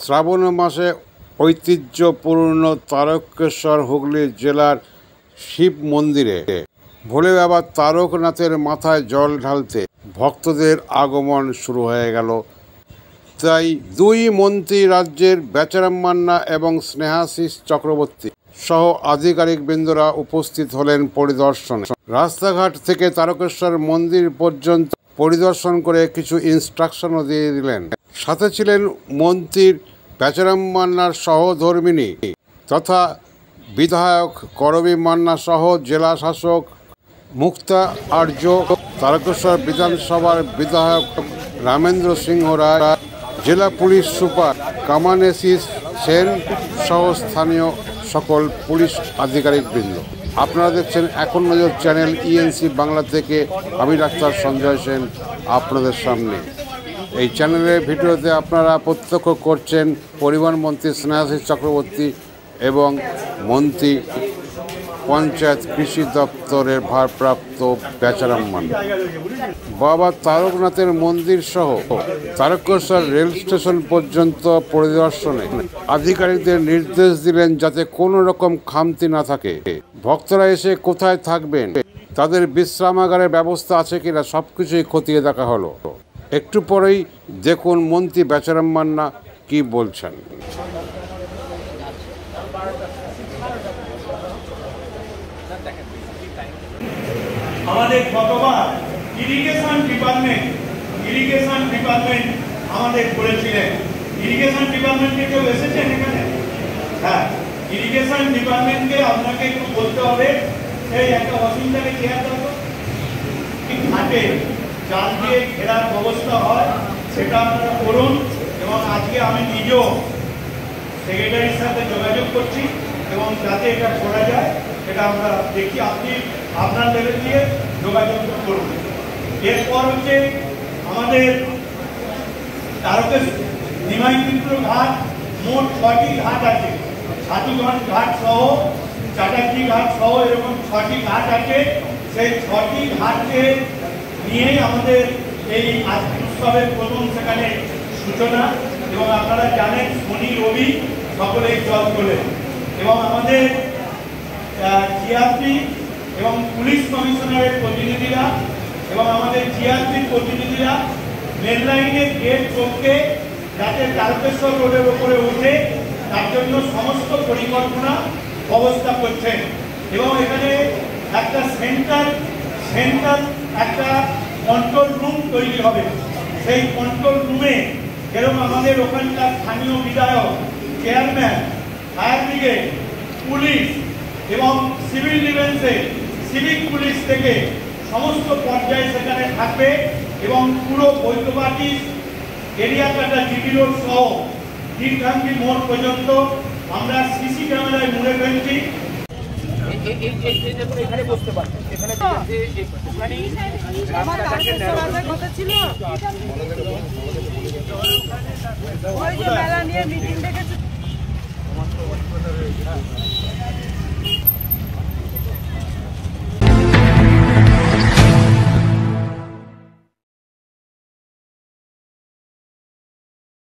শ্রাবণ মাসে ঐতিহ্যপূর্ণ তারকেশ্বর হুগলি জেলার শিব মন্দিরে ভোলে বাবা তারকনাথের মাথায় জল ঢালতে ভক্তদের আগমন শুরু হয়ে গেল। তাই দুই মন্ত্রী রাজ্যের বেচারাম মান্না এবং স্নেহাশিস চক্রবর্তী সহ আধিকারিকবৃন্দরা উপস্থিত হলেন পরিদর্শনে। রাস্তাঘাট থেকে তারকেশ্বর মন্দির পর্যন্ত পরিদর্শন করে কিছু ইনস্ট্রাকশনও দিয়ে দিলেন। সাথে ছিলেন মন্ত্রীর বেচারাম মান্নার সহধর্মিণী তথা বিধায়ক করবী মান্না সহ জেলা শাসক মুক্তা আর্য, তারকেশ্বর বিধানসভার বিধায়ক রামেন্দ্র সিংহ রায়, জেলা পুলিশ সুপার কামানেশিস সেন সহ স্থানীয় সকল পুলিশ আধিকারিকবৃন্দ। আপনারা দেখছেন এখন নজর চ্যানেল ইএনসি বাংলা থেকে। আমি ডাক্তার সঞ্জয় সেন আপনাদের সামনে। এই চ্যানেলের ভিডিওতে আপনারা প্রত্যক্ষ করছেন পরিবহন মন্ত্রী স্নেহাশিস চক্রবর্তী এবং মন্ত্রী পঞ্চায়েত কৃষি দপ্তরের ভারপ্রাপ্ত বেচারাম মান্না। বাবা তারকনাথের মন্দির সহ তারকেশ্বর রেল স্টেশন পর্যন্ত পরিদর্শনে আধিকারিকদের নির্দেশ দিলেন যাতে কোনো রকম খামতি না থাকে। ভক্তরা এসে কোথায় থাকবেন, তাদের বিশ্রামাগারের ব্যবস্থা আছে কিনা সবকিছুই খতিয়ে দেখা হলো। একটু পরেই দেখুন মন্ত্রী বেচারাম মান্না কি বলছেন। আমাদের গতবার ইরিগেশন ডিপার্টমেন্ট আমাদের করেছিলেন। ইরিগেশন ডিপার্টমেন্টে কেউ এসেছেন এখানে? হ্যাঁ, ইরিগেশন ডিপার্টমেন্টকে আপনাকে একটু বলতে হবে সেই একটা অসুবিধাকে খেয়াল রাখো, ঠিক ঘাটে জাল দিয়ে ঘেরার ব্যবস্থা হয় সেটা আপনারা করুন। এবং আজকে আমি নিজেও সেক্রেটারির সাথে যোগাযোগ করছি এবং যাতে এটা করা যায় এটা আমরা দেখি। আপনি আপনার লেভেল দিয়ে যোগাযোগ করুন। এরপর হচ্ছে আমাদের তারকেশ্বর নিমাইচিত্র ঘাট, মোট 6টি ঘাট আছে। সাধুগঞ্জ ঘাট সহ, চাটার্জি ঘাট সহ এরকম 6টি ঘাট আছে। সেই 6টি ঘাটকে নিয়েই আমাদের এই উৎসবের প্রথম সেখানে সূচনা। এবং আপনারা জানেন শনি রবি সকলেই জল তোলেন। এবং আমাদের জিআরপি এবং পুলিশ কমিশনারের প্রতিনিধিরা এবং আমাদের জিআরপির প্রতিনিধিরা রেল লাইনের গেট চোখকে যাতে তারকেশ্বর রোডের ওপরে ওঠে তার জন্য সমস্ত পরিকল্পনা ব্যবস্থা করছেন। এবং এখানে একটা সেন্ট্রাল একটা কন্ট্রোল রুম তৈরি হবে। সেই কন্ট্রোল রুমে যেরকম আমাদের ওখানকার স্থানীয় বিধায়ক, চেয়ারম্যান, ফায়ার ব্রিগেড, পুলিশ এবং সিভিল ডিফেন্সে সিভিক পুলিশ থেকে সমস্ত পর্যায়ে সেখানে থাকবে। এবং পুরো বৈদ্যবাটি এরিয়া কাটা জিবি রোড সহ দীর্ঘাঙ্গি মোড় পর্যন্ত আমরা সিসি ক্যামেরায় মুড়ে ফেলছি। এখানে বসতে পারবেন, এখানে